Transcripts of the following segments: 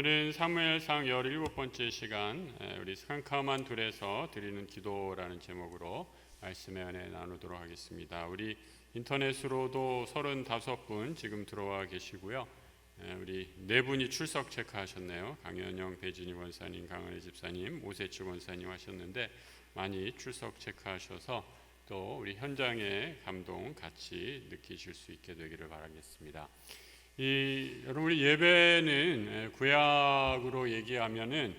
오늘은 사무엘상 17번째 시간 우리 캄캄한 둘에서 드리는 기도라는 제목으로 말씀의 은혜 나누도록 하겠습니다. 우리 인터넷으로도 35분 지금 들어와 계시고요. 우리 네 분이 출석 체크하셨네요. 강현영, 배진희 원사님, 강은혜 집사님, 오세치 원사님 하셨는데 많이 출석 체크하셔서 또 우리 현장의 감동 같이 느끼실 수 있게 되기를 바라겠습니다. 여러분, 우리 예배는 구약으로 얘기하면은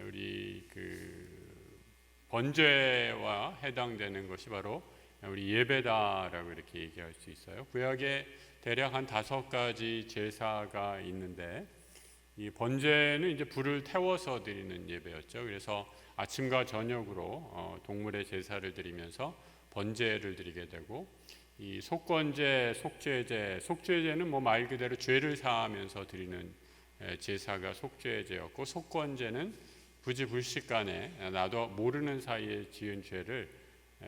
우리 번제와 해당되는 것이 바로 우리 예배다라고 이렇게 얘기할 수 있어요. 구약에 대략 한 5가지 제사가 있는데 이 번제는 이제 불을 태워서 드리는 예배였죠. 그래서 아침과 저녁으로 동물의 제사를 드리면서 번제를 드리게 되고, 이 속건제, 속죄제는 뭐 말 그대로 죄를 사하면서 드리는 제사가 속죄제였고, 속건제는 부지불식간에 나도 모르는 사이에 지은 죄를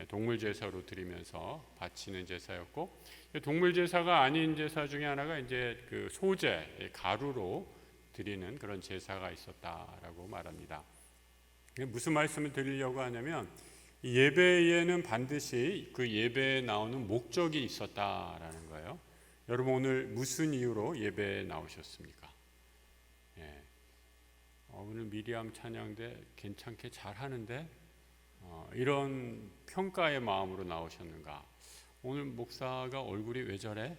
동물 제사로 드리면서 바치는 제사였고, 동물 제사가 아닌 제사 중에 하나가 이제 그 소제, 가루로 드리는 그런 제사가 있었다라고 말합니다. 무슨 말씀을 드리려고 하냐면, 예배에는 반드시 그 예배에 나오는 목적이 있었다라는 거예요. 여러분, 오늘 무슨 이유로 예배에 나오셨습니까? 오늘 미리암 찬양대 괜찮게 잘하는데 이런 평가의 마음으로 나오셨는가? 오늘 목사가 얼굴이 왜 저래?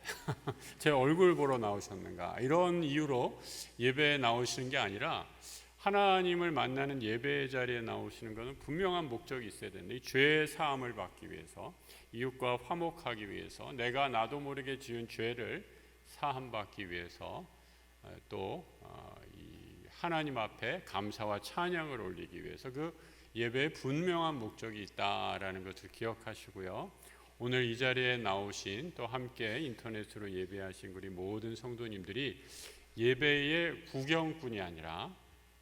제 얼굴 보러 나오셨는가? 이런 이유로 예배에 나오시는 게 아니라 하나님을 만나는 예배 자리에 나오시는 것은 분명한 목적이 있어야 되는데, 이 죄의 사함을 받기 위해서, 이웃과 화목하기 위해서, 내가 나도 모르게 지은 죄를 사함받기 위해서, 또 이 하나님 앞에 감사와 찬양을 올리기 위해서 그 예배에 분명한 목적이 있다라는 것을 기억하시고요. 오늘 이 자리에 나오신, 또 함께 인터넷으로 예배하신 우리 모든 성도님들이 예배의 구경꾼이 아니라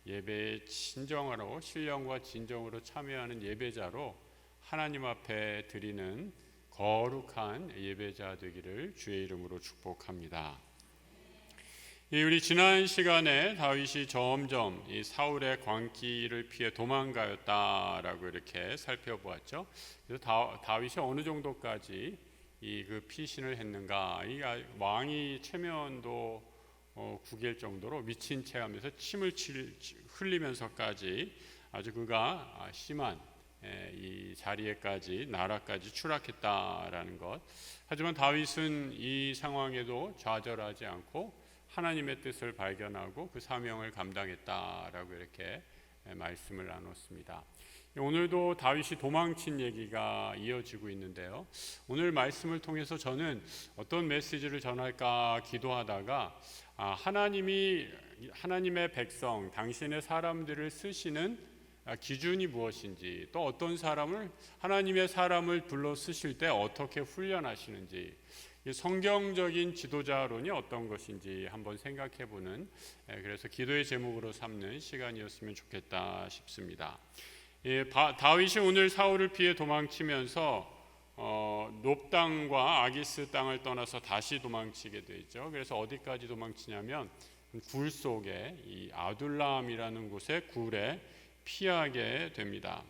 예배에 진정으로, 신령과 진정으로 참여하는 예배자로 하나님 앞에 드리는 거룩한 예배자 되기를 주의 이름으로 축복합니다. 우리 지난 시간에 다윗이 점점 이 사울의 광기를 피해 도망가였다라고 이렇게 살펴보았죠. 그래서 다윗이 어느 정도까지 그 피신을 했는가? 이 왕이 체면도 구길 정도로 미친 채 하면서 침을 흘리면서까지 아주 그가 심한 이 자리에까지, 나라까지 추락했다라는 것. 하지만 다윗은 이 상황에도 좌절하지 않고 하나님의 뜻을 발견하고 그 사명을 감당했다라고 이렇게 말씀을 나눴습니다. 오늘도 다윗이 도망친 얘기가 이어지고 있는데요. 오늘 말씀을 통해서 저는 어떤 메시지를 전할까 기도하다가 하나님의 백성, 당신의 사람들을 쓰시는 기준이 무엇인지, 또 어떤 사람을, 하나님의 사람을 불러 쓰실 때 어떻게 훈련하시는지, 성경적인 지도자론이 어떤 것인지 한번 생각해보는, 그래서 기도의 제목으로 삼는 시간이었으면 좋겠다 싶습니다. 다윗이 오늘 사울을 피해 도망치면서 놉 땅과 아기스 땅을 떠나서 다시 도망치게 되죠. 그래서 어디까지 도망치냐면 굴 속에 이 아둘람이라는 곳의 굴에 피하게 됩니다.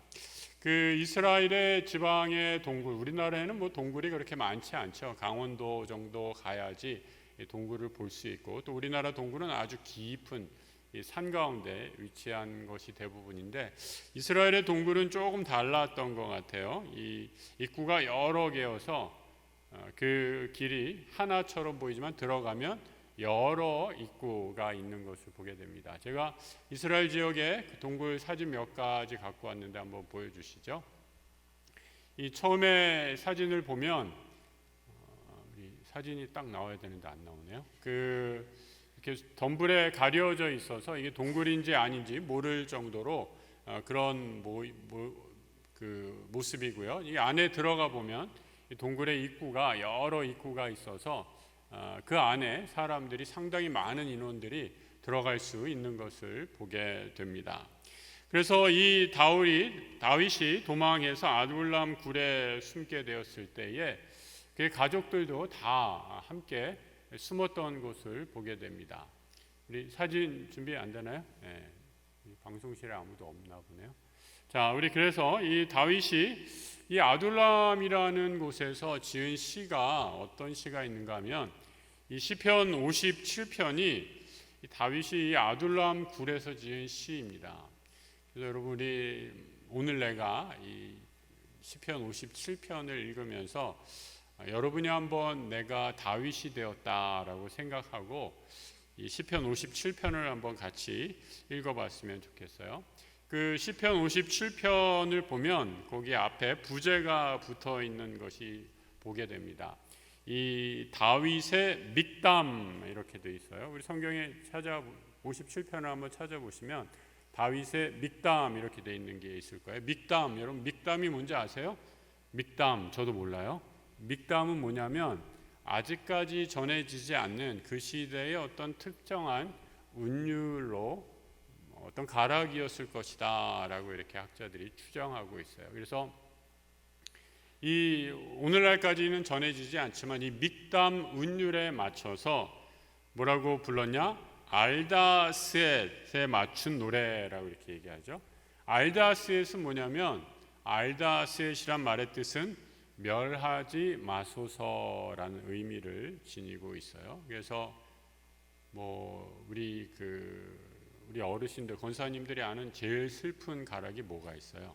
그 이스라엘의 지방의 동굴, 우리나라에는 뭐 동굴이 그렇게 많지 않죠. 강원도 정도 가야지 동굴을 볼 수 있고, 또 우리나라 동굴은 아주 깊은 산 가운데 위치한 것이 대부분인데, 이스라엘의 동굴은 조금 달랐던 것 같아요. 이 입구가 여러 개여서 그 길이 하나처럼 보이지만 들어가면 여러 입구가 있는 것을 보게 됩니다. 제가 이스라엘 지역의 그 동굴 사진 몇 가지 갖고 왔는데 한번 보여주시죠. 이 처음에 사진을 보면 우리 사진이 딱 나와야 되는데 안 나오네요. 이렇게 덤불에 가려져 있어서 이게 동굴인지 아닌지 모를 정도로 그런 모습이고요. 이 안에 들어가 보면 이 동굴의 입구가 여러 입구가 있어서 그 안에 사람들이, 상당히 많은 인원들이 들어갈 수 있는 것을 보게 됩니다. 그래서 이 다윗이 도망해서 아둘람 굴에 숨게 되었을 때에 그의 가족들도 다 함께 숨었던 것을 보게 됩니다. 우리 사진 준비 안 되나요? 네. 방송실에 아무도 없나 보네요. 자, 우리 그래서 이 다윗이 이 아둘람이라는 곳에서 지은 시가 어떤 시가 있는가 하면 이 시편 57편이 다윗이 이 아둘람 굴에서 지은 시입니다. 그래서 여러분이 오늘 내가 이 시편 57편을 읽으면서 여러분이 한번 내가 다윗이 되었다라고 생각하고 이 시편 57편을 한번 같이 읽어봤으면 좋겠어요. 그 시편 57편을 보면 거기 앞에 부제가 붙어 있는 것이 보게 됩니다. 이 다윗의 믹담 이렇게 돼 있어요. 우리 성경에 57편을 한번 찾아보시면 다윗의 믹담 이렇게 돼 있는 게 있을 거예요. 믹담, 여러분 믹담이 뭔지 아세요? 믹담 저도 몰라요. 믹담은 뭐냐면 아직까지 전해지지 않는 그 시대의 어떤 특정한 운율로 어떤 가락이었을 것이다 라고 이렇게 학자들이 추정하고 있어요. 그래서 이 오늘날까지는 전해지지 않지만 이 믹담 운율에 맞춰서 뭐라고 불렀냐? 알다스엣에 맞춘 노래라고 이렇게 얘기하죠. 알다스엣은 뭐냐면 알다스엣이란 말의 뜻은 멸하지 마소서라는 의미를 지니고 있어요. 그래서 뭐 우리 어르신들 권사님들이 아는 제일 슬픈 가락이 뭐가 있어요?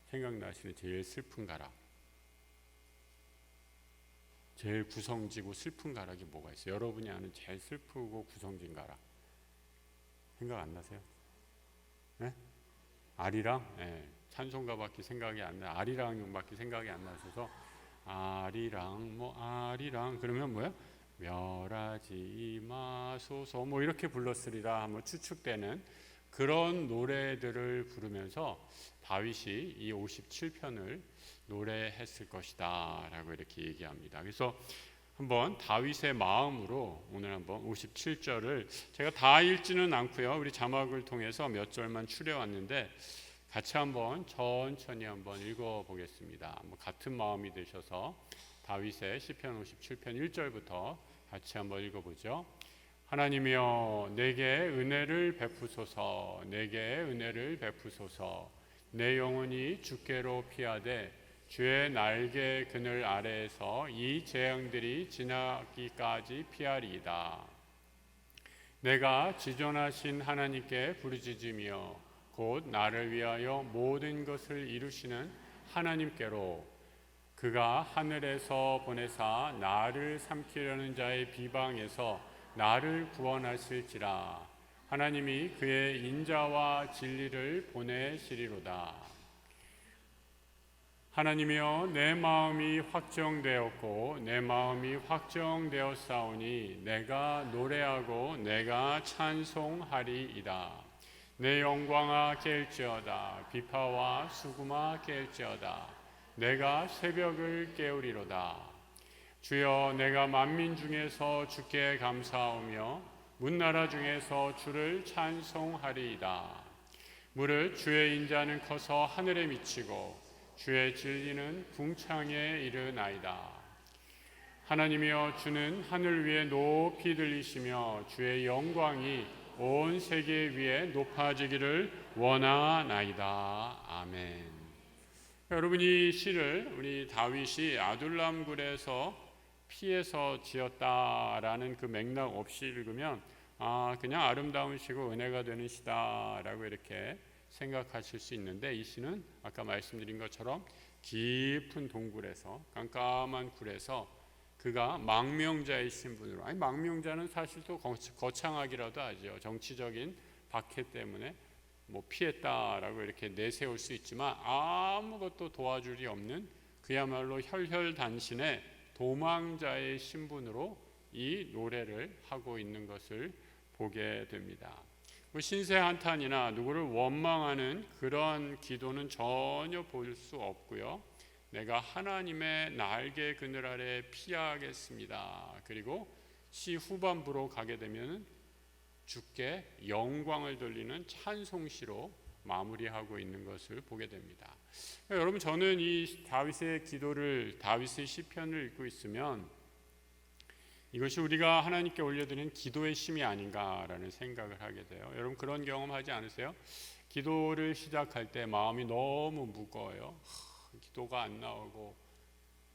생각나시는 제일 슬픈 가락, 제일 구성지고 슬픈 가락이 뭐가 있어요? 여러분이 아는 제일 슬프고 구성진 가락 생각 안 나세요? 네? 아리랑? 네. 찬송가밖에 생각이 안 나. 아리랑밖에 생각이 안 나셔서 아리랑 아리랑 그러면 뭐야? 멸하지 마소서 뭐 이렇게 불렀으리라 한번 추측되는 그런 노래들을 부르면서 다윗이 이 57편을 노래했을 것이다 라고 이렇게 얘기합니다. 그래서 한번 다윗의 마음으로 오늘 한번 57절을 제가 다 읽지는 않고요. 우리 자막을 통해서 몇 절만 추려왔는데 같이 한번 천천히 한번 읽어보겠습니다. 같은 마음이 되셔서 다윗의 시편 57편 1절부터 같이 한번 읽어보죠. 하나님이여 내게 은혜를 베푸소서. 내게 은혜를 베푸소서. 내 영혼이 주께로 피하되 주의 날개 그늘 아래에서 이 재앙들이 지나기까지 피하리이다. 내가 지존하신 하나님께 부르짖으며 곧 나를 위하여 모든 것을 이루시는 하나님께로 그가 하늘에서 보내사 나를 삼키려는 자의 비방에서 나를 구원하실지라. 하나님이 그의 인자와 진리를 보내시리로다. 하나님이여 내 마음이 확정되었고 내 마음이 확정되었사오니 내가 노래하고 내가 찬송하리이다. 내 영광아 깰지어다. 비파와 수금아 깰지어다. 내가 새벽을 깨우리로다. 주여 내가 만민 중에서 주께 감사하며 문나라 중에서 주를 찬송하리이다. 무릇 주의 인자는 커서 하늘에 미치고 주의 진리는 궁창에 이르나이다. 하나님이여 주는 하늘 위에 높이 들리시며 주의 영광이 온 세계 위에 높아지기를 원하나이다. 아멘. 여러분 이 시를 우리 다윗이 아둘람 굴에서 피해서 지었다라는 그 맥락 없이 읽으면 그냥 아름다운 시고 은혜가 되는 시다라고 이렇게 생각하실 수 있는데 이 시는 아까 말씀드린 것처럼 깊은 동굴에서 깜깜한 굴에서 그가 망명자의 신분으로 망명자는 사실 또 거창하기라도 하죠. 정치적인 박해 때문에 뭐 피했다라고 이렇게 내세울 수 있지만 아무것도 도와줄이 없는 그야말로 혈혈단신의 도망자의 신분으로 이 노래를 하고 있는 것을 보게 됩니다. 신세 한탄이나 누구를 원망하는 그런 기도는 전혀 볼 수 없고요. 내가 하나님의 날개 그늘 아래 피하겠습니다. 그리고 시 후반부로 가게 되면 주께 영광을 돌리는 찬송시로 마무리하고 있는 것을 보게 됩니다. 여러분 저는 이 다윗의 기도를 다윗의 시편을 읽고 있으면 이것이 우리가 하나님께 올려드리는 기도의 심이 아닌가라는 생각을 하게 돼요. 여러분 그런 경험하지 않으세요? 기도를 시작할 때 마음이 너무 무거워요. 기도가 안 나오고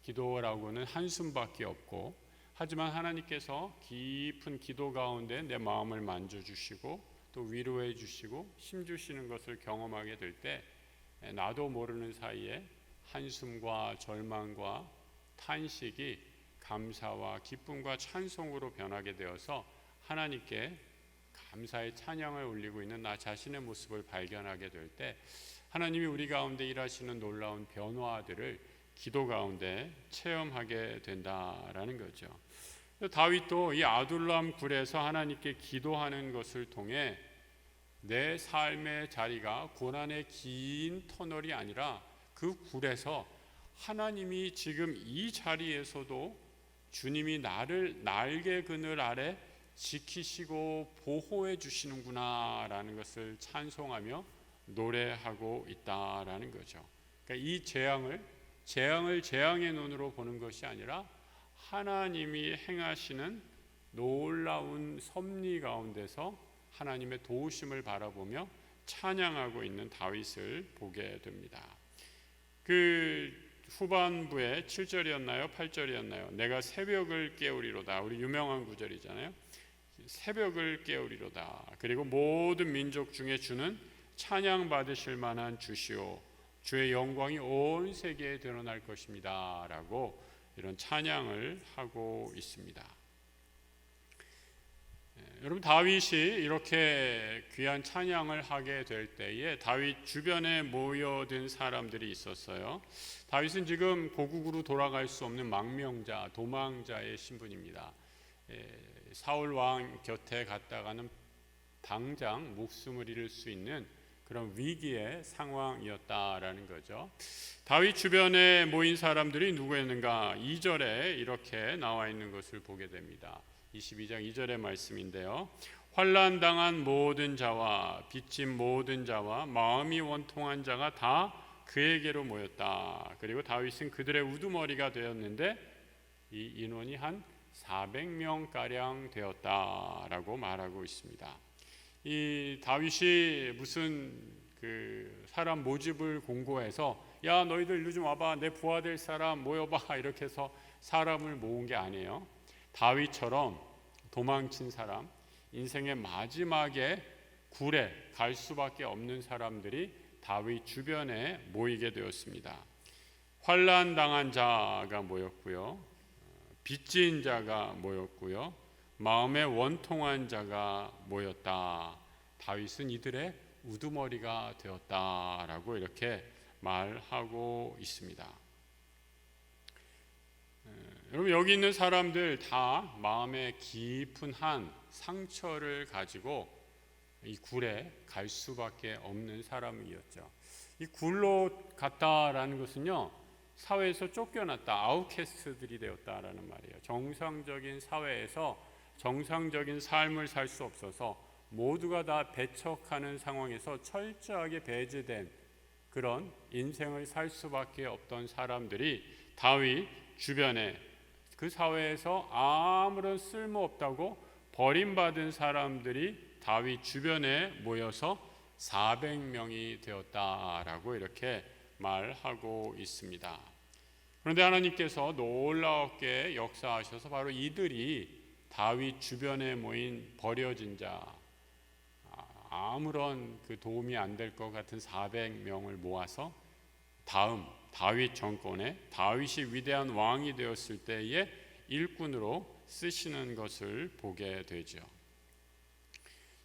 기도라고는 한숨밖에 없고, 하지만 하나님께서 깊은 기도 가운데 내 마음을 만져주시고 또 위로해 주시고 힘 주시는 것을 경험하게 될 때 나도 모르는 사이에 한숨과 절망과 탄식이 감사와 기쁨과 찬송으로 변하게 되어서 하나님께 감사의 찬양을 올리고 있는 나 자신의 모습을 발견하게 될 때 하나님이 우리 가운데 일하시는 놀라운 변화들을 기도 가운데 체험하게 된다라는 거죠. 다윗도 이 아둘람 굴에서 하나님께 기도하는 것을 통해 내 삶의 자리가 고난의 긴 터널이 아니라 그 굴에서 하나님이 지금 이 자리에서도 주님이 나를 날개 그늘 아래 지키시고 보호해 주시는구나 라는 것을 찬송하며 노래하고 있다라는 거죠. 그러니까 이 재앙을 재앙의 눈으로 보는 것이 아니라 하나님이 행하시는 놀라운 섭리 가운데서 하나님의 도우심을 바라보며 찬양하고 있는 다윗을 보게 됩니다. 그 후반부에 7절이었나요? 8절이었나요? 내가 새벽을 깨우리로다. 우리 유명한 구절이잖아요. 새벽을 깨우리로다. 그리고 모든 민족 중에 주는 찬양 받으실 만한 주시오. 주의 영광이 온 세계에 드러날 것입니다. 라고 이런 찬양을 하고 있습니다. 여러분 다윗이 이렇게 귀한 찬양을 하게 될 때에 다윗 주변에 모여든 사람들이 있었어요. 다윗은 지금 고국으로 돌아갈 수 없는 망명자, 도망자의 신분입니다. 사울 왕 곁에 갔다가는 당장 목숨을 잃을 수 있는 그런 위기의 상황이었다라는 거죠. 다윗 주변에 모인 사람들이 누구였는가? 2절에 이렇게 나와 있는 것을 보게 됩니다. 22장 2절의 말씀인데요. 환난 당한 모든 자와 빚진 모든 자와 마음이 원통한 자가 다 그에게로 모였다. 그리고 다윗은 그들의 우두머리가 되었는데 이 인원이 한 400명 가량 되었다라고 말하고 있습니다. 이 다윗이 무슨 그 사람 모집을 공고해서 야 너희들 일로 좀 와봐, 내 부하될 사람 모여봐 이렇게 해서 사람을 모은 게 아니에요. 다윗처럼 도망친 사람, 인생의 마지막에 굴에 갈 수밖에 없는 사람들이 다윗 주변에 모이게 되었습니다. 환난 당한 자가 모였고요, 빚진 자가 모였고요, 마음에 원통한 자가 모였다. 다윗은 이들의 우두머리가 되었다라고 이렇게 말하고 있습니다. 여러분 여기 있는 사람들 다 마음에 깊은 한 상처를 가지고 이 굴에 갈 수밖에 없는 사람이었죠. 이 굴로 갔다라는 것은요, 사회에서 쫓겨났다, 아웃캐스트들이 되었다라는 말이에요. 정상적인 사회에서 정상적인 삶을 살 수 없어서 모두가 다 배척하는 상황에서 철저하게 배제된 그런 인생을 살 수밖에 없던 사람들이 다윗 주변에, 그 사회에서 아무런 쓸모없다고 버림받은 사람들이 다윗 주변에 모여서 400명이 되었다라고 이렇게 말하고 있습니다. 그런데 하나님께서 놀랍게 역사하셔서 바로 이들이 다윗 주변에 모인 버려진 자, 아무런 그 도움이 안 될 것 같은 400명을 모아서 다음 다윗 정권에 다윗이 위대한 왕이 되었을 때의 일꾼으로 쓰시는 것을 보게 되죠.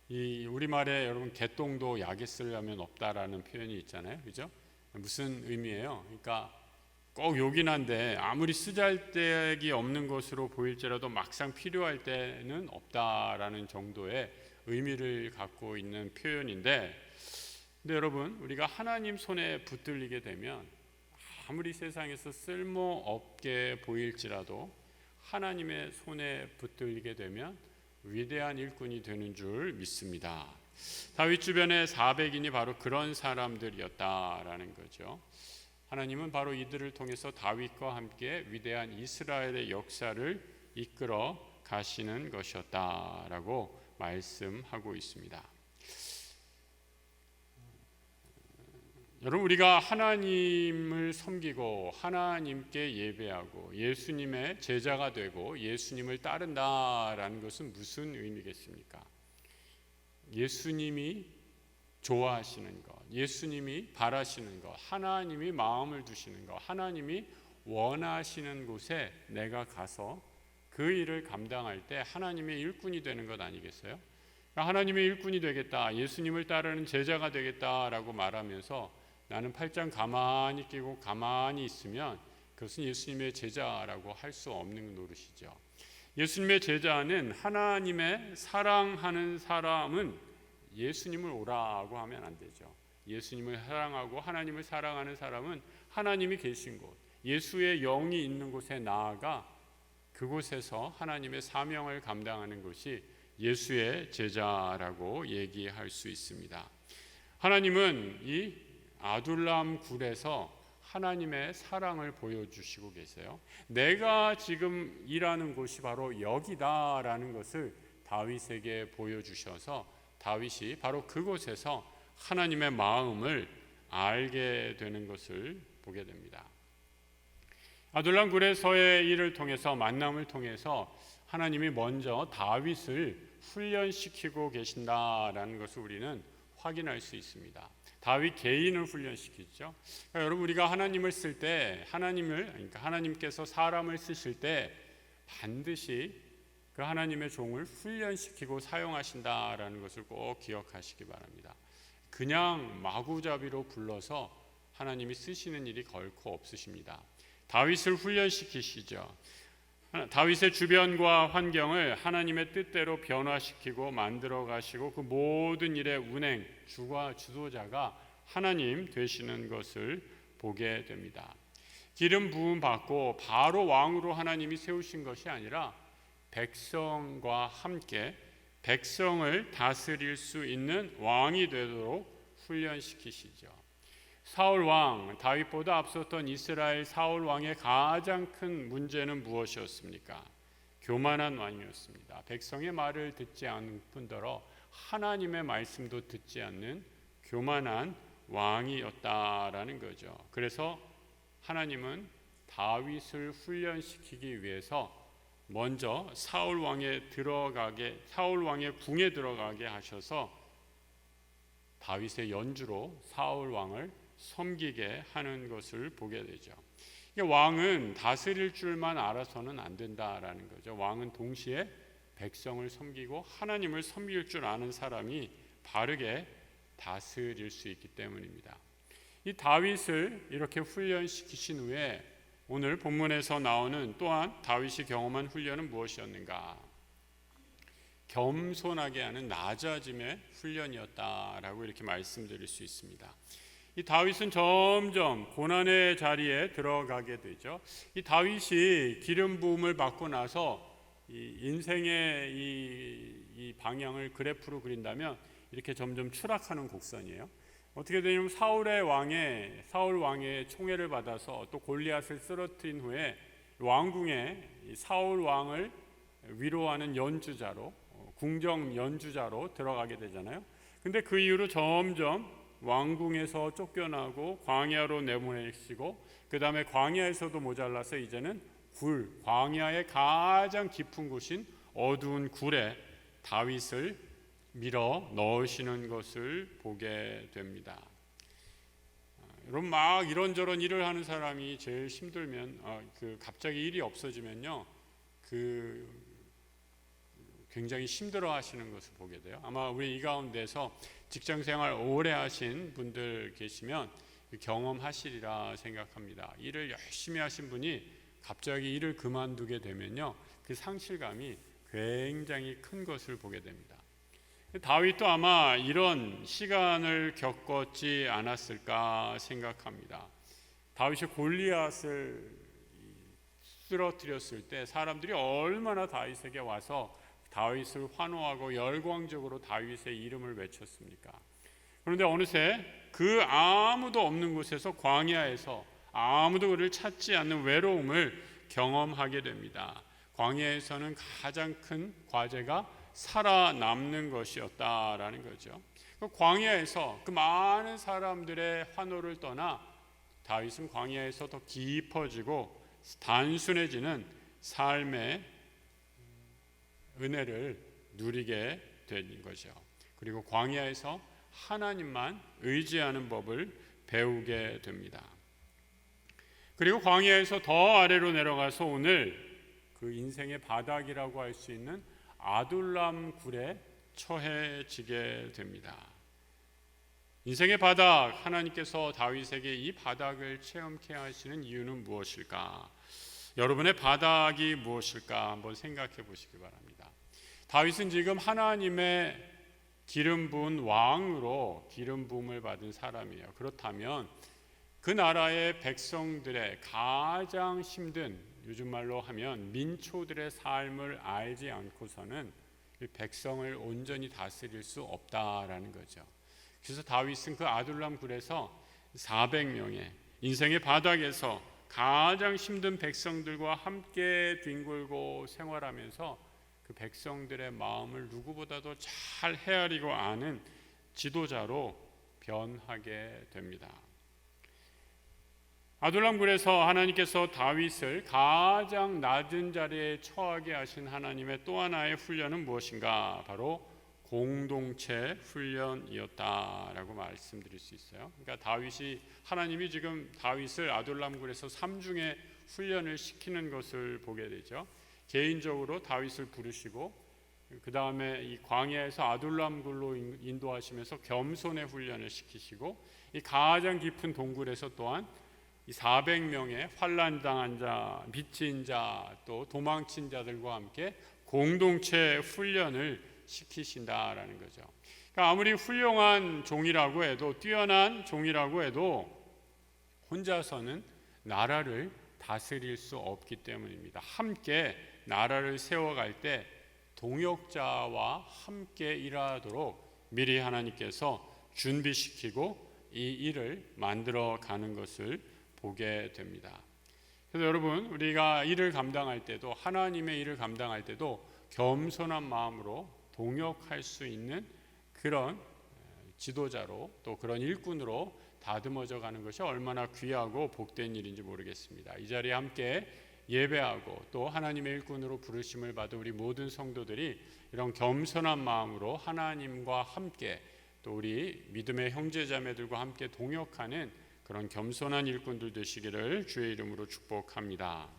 이 우리말에 여러분 개똥도 약에 쓰려면 없다라는 표현이 있잖아요, 그죠? 무슨 의미예요? 그러니까 꼭 요긴 한데 아무리 쓰잘데기 없는 것으로 보일지라도 막상 필요할 때는 없다라는 정도의 의미를 갖고 있는 표현인데, 근데 여러분 우리가 하나님 손에 붙들리게 되면 아무리 세상에서 쓸모없게 보일지라도 하나님의 손에 붙들리게 되면 위대한 일꾼이 되는 줄 믿습니다. 다윗 주변의 400인이 바로 그런 사람들이었다라는 거죠. 하나님은 바로 이들을 통해서 다윗과 함께 위대한 이스라엘의 역사를 이끌어 가시는 것이었다라고 말씀하고 있습니다. 여러분, 우리가 하나님을 섬기고 하나님께 예배하고 예수님의 제자가 되고 예수님을 따른다라는 것은 무슨 의미겠습니까? 예수님이 좋아하시는 것, 예수님이 바라시는 것, 하나님이 마음을 두시는 것, 하나님이 원하시는 곳에 내가 가서 그 일을 감당할 때 하나님의 일꾼이 되는 것 아니겠어요? 하나님의 일꾼이 되겠다, 예수님을 따르는 제자가 되겠다라고 말하면서 나는 팔짱 가만히 끼고 가만히 있으면 그것은 예수님의 제자라고 할 수 없는 노릇이죠. 예수님의 제자는 하나님의 사랑하는 사람은 예수님을 오라고 하면 안 되죠. 예수님을 사랑하고 하나님을 사랑하는 사람은 하나님이 계신 곳, 예수의 영이 있는 곳에 나아가 그곳에서 하나님의 사명을 감당하는 것이 예수의 제자라고 얘기할 수 있습니다. 하나님은 이 아둘람 굴에서 하나님의 사랑을 보여주시고 계세요. 내가 지금 일하는 곳이 바로 여기다라는 것을 다윗에게 보여주셔서 다윗이 바로 그곳에서 하나님의 마음을 알게 되는 것을 보게 됩니다. 아둘람 굴에서의 일을 통해서, 만남을 통해서 하나님이 먼저 다윗을 훈련시키고 계신다라는 것을 우리는 확인할 수 있습니다. 다윗 개인을 훈련시키죠. 그러니까 여러분, 우리가 하나님을 쓸 때, 그러니까 하나님께서 사람을 쓰실 때 반드시 그 하나님의 종을 훈련시키고 사용하신다라는 것을 꼭 기억하시기 바랍니다. 그냥 마구잡이로 불러서 하나님이 쓰시는 일이 결코 없으십니다. 다윗을 훈련시키시죠. 다윗의 주변과 환경을 하나님의 뜻대로 변화시키고 만들어 가시고 그 모든 일의 운행, 주도자가 하나님 되시는 것을 보게 됩니다. 기름 부음 받고 바로 왕으로 하나님이 세우신 것이 아니라 백성과 함께 백성을 다스릴 수 있는 왕이 되도록 훈련시키시죠. 사울 왕, 다윗보다 앞섰던 이스라엘 사울 왕의 가장 큰 문제는 무엇이었습니까? 교만한 왕이었습니다. 백성의 말을 듣지 않을 뿐더러 하나님의 말씀도 듣지 않는 교만한 왕이었다라는 거죠. 그래서 하나님은 다윗을 훈련시키기 위해서 먼저 사울 왕의 궁에 들어가게 하셔서 다윗의 연주로 사울 왕을 섬기게 하는 것을 보게 되죠. 왕은 다스릴 줄만 알아서는 안 된다라는 거죠. 왕은 동시에 백성을 섬기고 하나님을 섬길 줄 아는 사람이 바르게 다스릴 수 있기 때문입니다. 이 다윗을 이렇게 훈련시키신 후에 오늘 본문에서 나오는 또한 다윗이 경험한 훈련은 무엇이었는가? 겸손하게 하는 낮아짐의 훈련이었다라고 이렇게 말씀드릴 수 있습니다. 이 다윗은 점점 고난의 자리에 들어가게 되죠. 이 다윗이 기름 부음을 받고 나서 이 인생의 이 방향을 그래프로 그린다면 이렇게 점점 추락하는 곡선이에요. 어떻게 되냐면 사울 왕의 총애를 받아서 또 골리앗을 쓰러뜨린 후에 왕궁에 사울 왕을 위로하는 연주자로, 궁정 연주자로 들어가게 되잖아요. 근데 그 이후로 점점 왕궁에서 쫓겨나고 광야로 내보내시고 그 다음에 광야에서도 모자라서 이제는 광야의 가장 깊은 곳인 어두운 굴에 다윗을 밀어 넣으시는 것을 보게 됩니다. 여러분, 막 이런저런 일을 하는 사람이 제일 힘들면 갑자기 일이 없어지면요, 굉장히 힘들어하시는 것을 보게 돼요. 아마 우리 이 가운데서 직장생활 오래 하신 분들 계시면 경험하시리라 생각합니다. 일을 열심히 하신 분이 갑자기 일을 그만두게 되면요, 그 상실감이 굉장히 큰 것을 보게 됩니다. 다윗도 아마 이런 시간을 겪었지 않았을까 생각합니다. 다윗이 골리앗을 쓰러뜨렸을 때 사람들이 얼마나 다윗에게 와서 다윗을 환호하고 열광적으로 다윗의 이름을 외쳤습니까? 그런데 어느새 그 아무도 없는 곳에서, 광야에서 아무도 그를 찾지 않는 외로움을 경험하게 됩니다. 광야에서는 가장 큰 과제가 살아남는 것이었다라는 거죠. 그 광야에서 그 많은 사람들의 환호를 떠나 다윗은 광야에서 더 깊어지고 단순해지는 삶의 은혜를 누리게 된 거죠. 그리고 광야에서 하나님만 의지하는 법을 배우게 됩니다. 그리고 광야에서 더 아래로 내려가서 오늘 그 인생의 바닥이라고 할 수 있는 아둘람 굴에 처해지게 됩니다. 인생의 바닥, 하나님께서 다윗에게 이 바닥을 체험케 하시는 이유는 무엇일까? 여러분의 바닥이 무엇일까? 한번 생각해 보시기 바랍니다. 다윗은 지금 하나님의 기름 부은 왕으로 기름 부음을 받은 사람이에요. 그렇다면 그 나라의 백성들의 가장 힘든, 요즘 말로 하면 민초들의 삶을 알지 않고서는 이 백성을 온전히 다스릴 수 없다라는 거죠. 그래서 다윗은 그 아둘람 굴에서 400명의 인생의 바닥에서 가장 힘든 백성들과 함께 뒹굴고 생활하면서 그 백성들의 마음을 누구보다도 잘 헤아리고 아는 지도자로 변하게 됩니다. 아둘람 굴에서 하나님께서 다윗을 가장 낮은 자리에 처하게 하신 하나님의 또 하나의 훈련은 무엇인가? 바로 공동체 훈련이었다라고 말씀드릴 수 있어요. 그러니까 하나님이 지금 다윗을 아둘람 굴에서 3중의 훈련을 시키는 것을 보게 되죠. 개인적으로 다윗을 부르시고 그 다음에 이 광야에서 아둘람 굴로 인도하시면서 겸손의 훈련을 시키시고 이 가장 깊은 동굴에서 또한 이 400명의 환난당한 자, 미친 자, 또 도망친 자들과 함께 공동체 훈련을 시키신다라는 거죠. 그러니까 아무리 훌륭한 종이라고 해도, 뛰어난 종이라고 해도 혼자서는 나라를 다스릴 수 없기 때문입니다. 함께 나라를 세워갈 때 동역자와 함께 일하도록 미리 하나님께서 준비시키고 이 일을 만들어가는 것을 보게 됩니다. 그래서 여러분, 우리가 일을 감당할 때도, 하나님의 일을 감당할 때도 겸손한 마음으로 동역할 수 있는 그런 지도자로, 또 그런 일꾼으로 다듬어져 가는 것이 얼마나 귀하고 복된 일인지 모르겠습니다. 이 자리에 함께 예배하고 또 하나님의 일꾼으로 부르심을 받은 우리 모든 성도들이 이런 겸손한 마음으로 하나님과 함께, 또 우리 믿음의 형제자매들과 함께 동역하는 그런 겸손한 일꾼들 되시기를 주의 이름으로 축복합니다.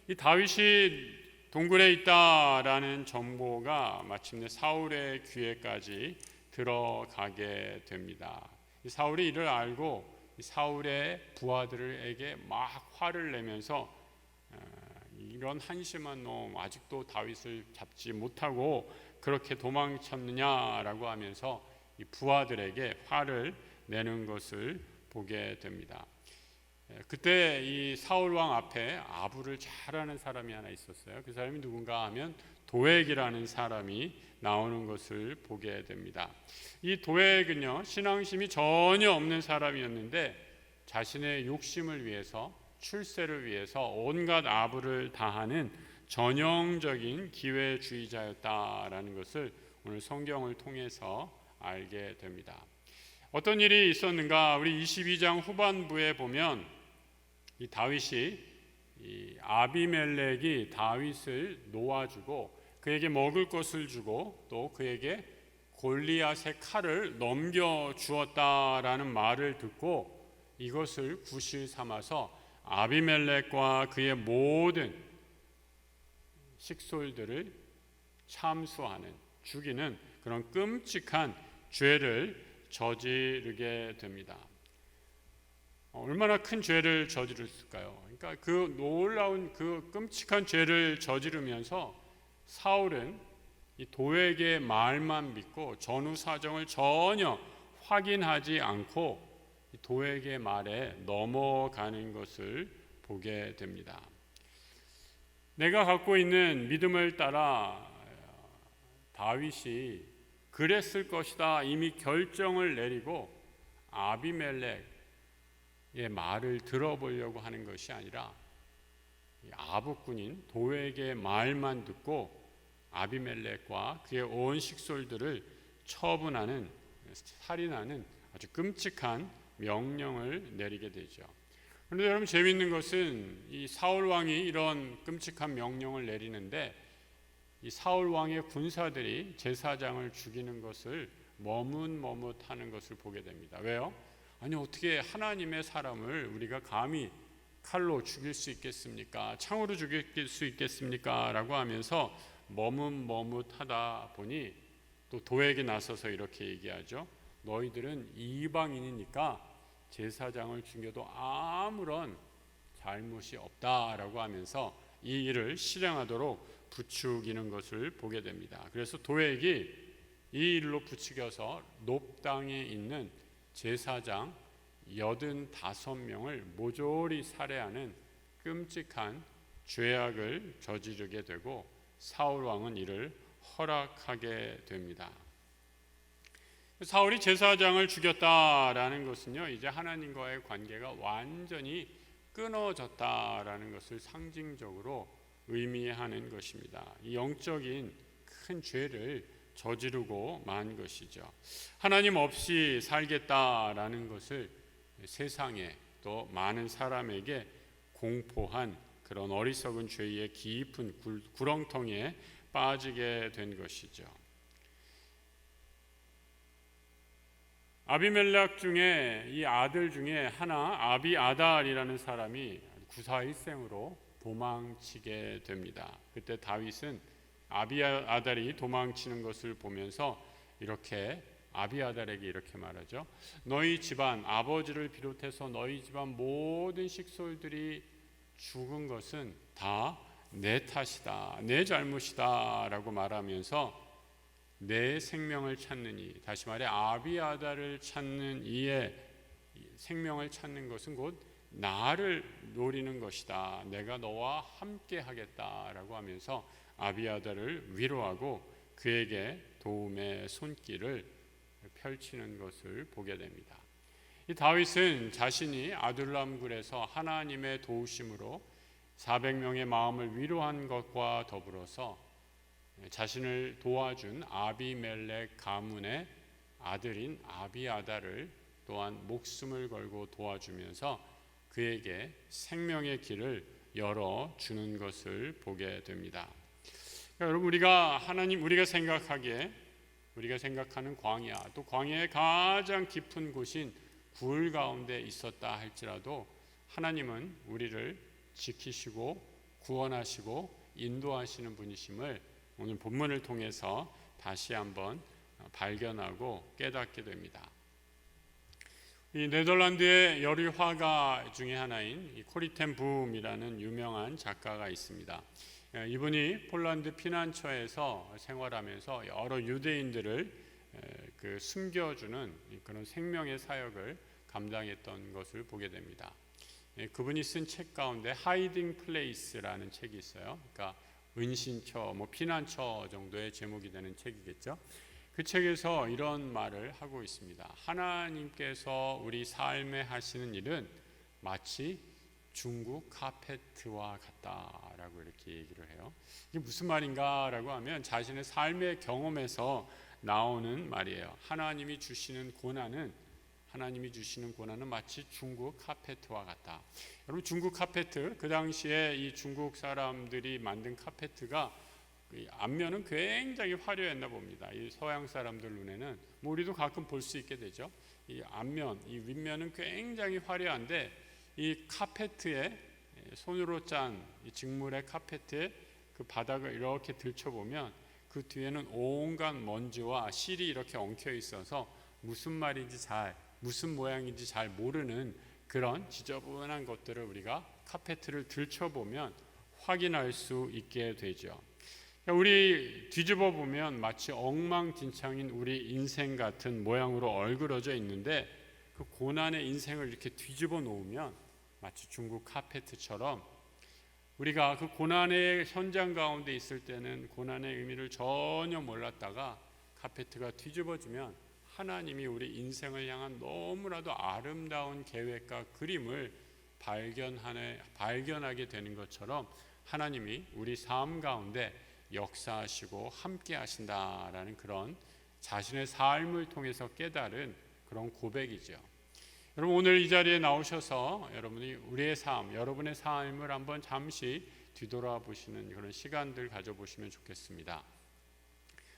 이 다윗이 동굴에 있다라는 정보가 마침내 사울의 귀에까지 들어가게 됩니다. 이 사울이 이를 알고 사울의 부하들에게 막 화를 내면서 이런 한심한 놈, 아직도 다윗을 잡지 못하고 그렇게 도망쳤느냐라고 하면서 이 부하들에게 화를 내는 것을 보게 됩니다. 그때 이 사울 왕 앞에 아부를 잘하는 사람이 하나 있었어요. 그 사람이 누군가 하면 도액이라는 사람이 나오는 것을 보게 됩니다. 이 도액은요, 신앙심이 전혀 없는 사람이었는데 자신의 욕심을 위해서, 출세를 위해서 온갖 아부를 다하는 전형적인 기회주의자였다라는 것을 오늘 성경을 통해서 알게 됩니다. 어떤 일이 있었는가? 우리 22장 후반부에 보면 이 다윗이, 이 아비멜렉이 다윗을 놓아주고 그에게 먹을 것을 주고 또 그에게 골리앗의 칼을 넘겨 주었다라는 말을 듣고 이것을 구실 삼아서 아비멜렉과 그의 모든 식솔들을 참수하는, 죽이는 그런 끔찍한 죄를 저지르게 됩니다. 얼마나 큰 죄를 저지르었을까요? 그러니까 그 놀라운 그 끔찍한 죄를 저지르면서 사울은 이 도액의 말만 믿고 전후 사정을 전혀 확인하지 않고 이 도액의 말에 넘어가는 것을 보게 됩니다. 내가 갖고 있는 믿음을 따라 다윗이 그랬을 것이다 이미 결정을 내리고 아비멜렉의 말을 들어보려고 하는 것이 아니라 아부꾼인 도액의 말만 듣고 아비멜렉과 그의 온 식솔들을 처분하는, 살인하는 아주 끔찍한 명령을 내리게 되죠. 그런데 여러분, 재미있는 것은 이 사울 왕이 이런 끔찍한 명령을 내리는데 이 사울 왕의 군사들이 제사장을 죽이는 것을 머뭇머뭇하는 것을 보게 됩니다. 왜요? 아니, 어떻게 하나님의 사람을 우리가 감히 칼로 죽일 수 있겠습니까? 창으로 죽일 수 있겠습니까? 라고 하면서 머뭇머뭇하다 보니 또 도액이 나서서 이렇게 얘기하죠. 너희들은 이방인이니까 제사장을 죽여도 아무런 잘못이 없다라고 하면서 이 일을 실행하도록 부추기는 것을 보게 됩니다. 그래서 도액이 이 일로 부추겨서 높당에 있는 제사장 85명을 모조리 살해하는 끔찍한 죄악을 저지르게 되고 사울 왕은 이를 허락하게 됩니다. 사울이 제사장을 죽였다라는 것은요, 이제 하나님과의 관계가 완전히 끊어졌다라는 것을 상징적으로 의미하는 것입니다. 이 영적인 큰 죄를 저지르고 만 것이죠. 하나님 없이 살겠다라는 것을 세상에 또 많은 사람에게 공포한 그런 어리석은 죄의 깊은 구렁텅이에 빠지게 된 것이죠. 아비멜렉 중에 이 아들 중에 하나 아비아달이라는 사람이 구사일생으로 도망치게 됩니다. 그때 다윗은 아비아달이 도망치는 것을 보면서 이렇게 아비아달에게 이렇게 말하죠. 너희 집안 아버지를 비롯해서 너희 집안 모든 식솔들이 죽은 것은 다 내 탓이다, 내 잘못이다 라고 말하면서 내 생명을 찾는 이, 다시 말해 아비아달을 찾는 이의 생명을 찾는 것은 곧 나를 노리는 것이다, 내가 너와 함께 하겠다라고 하면서 아비아달을 위로하고 그에게 도움의 손길을 펼치는 것을 보게 됩니다. 이 다윗은 자신이 아둘람굴에서 하나님의 도우심으로 400명의 마음을 위로한 것과 더불어서 자신을 도와준 아비멜렉 가문의 아들인 아비아달을 또한 목숨을 걸고 도와주면서 그에게 생명의 길을 열어주는 것을 보게 됩니다. 여러분, 우리가 생각하는 광야, 또 광야의 가장 깊은 곳인 굴 가운데 있었다 할지라도 하나님은 우리를 지키시고 구원하시고 인도하시는 분이심을 오늘 본문을 통해서 다시 한번 발견하고 깨닫게 됩니다. 이 네덜란드의 여류 화가 중에 하나인 이 코리텐 붐이라는 유명한 작가가 있습니다. 이분이 폴란드 피난처에서 생활하면서 여러 유대인들을 숨겨주는 그런 생명의 사역을 감당했던 것을 보게 됩니다. 그분이 쓴 책 가운데 하이딩 플레이스라는 책이 있어요. 그러니까 은신처, 피난처 정도의 제목이 되는 책이겠죠. 그 책에서 이런 말을 하고 있습니다. 하나님께서 우리 삶에 하시는 일은 마치 중국 카페트와 같다라고 이렇게 얘기를 해요. 이게 무슨 말인가라고 하면 자신의 삶의 경험에서 나오는 말이에요. 하나님이 주시는 고난은 마치 중국 카페트와 같다. 여러분, 중국 카페트, 그 당시에 이 중국 사람들이 만든 카페트가 앞면은 굉장히 화려했나 봅니다. 이 서양 사람들 눈에는 우리도 가끔 볼 수 있게 되죠. 이 앞면, 이 윗면은 굉장히 화려한데 이 카페트에 손으로 짠 이 직물의 카페트에 그 바닥을 이렇게 들춰보면 그 뒤에는 온갖 먼지와 실이 이렇게 엉켜 있어서 무슨 모양인지 잘 모르는 그런 지저분한 것들을 우리가 카페트를 들춰보면 확인할 수 있게 되죠. 우리 뒤집어 보면 마치 엉망진창인 우리 인생 같은 모양으로 얼그러져 있는데 그 고난의 인생을 이렇게 뒤집어 놓으면 마치 중국 카페트처럼 우리가 그 고난의 현장 가운데 있을 때는 고난의 의미를 전혀 몰랐다가 카페트가 뒤집어지면 하나님이 우리 인생을 향한 너무나도 아름다운 계획과 그림을 발견하게 되는 것처럼 하나님이 우리 삶 가운데 역사하시고 함께 하신다라는 그런 자신의 삶을 통해서 깨달은 그런 고백이죠. 여러분 오늘 이 자리에 나오셔서 여러분이 우리의 삶, 여러분의 삶을 한번 잠시 뒤돌아보시는 그런 시간들 가져보시면 좋겠습니다.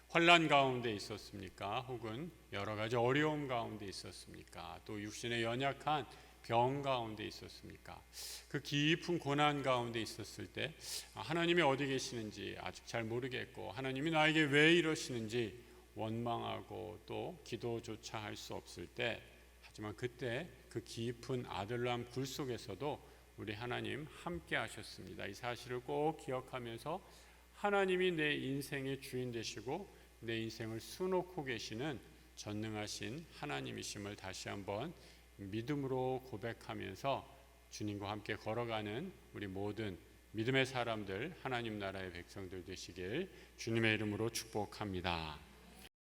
환난 가운데 있었습니까? 혹은 여러 가지 어려움 가운데 있었습니까? 또 육신의 연약한 병 가운데 있었습니까? 그 깊은 고난 가운데 있었을 때 하나님이 어디 계시는지 아직 잘 모르겠고 하나님이 나에게 왜 이러시는지 원망하고 또 기도조차 할 수 없을 때, 하지만 그때 그 깊은 아들람 굴 속에서도 우리 하나님 함께 하셨습니다. 이 사실을 꼭 기억하면서 하나님이 내 인생의 주인 되시고 내 인생을 수놓고 계시는 전능하신 하나님이심을 다시 한번 믿음으로 고백하면서 주님과 함께 걸어가는 우리 모든 믿음의 사람들, 하나님 나라의 백성들 되시길 주님의 이름으로 축복합니다.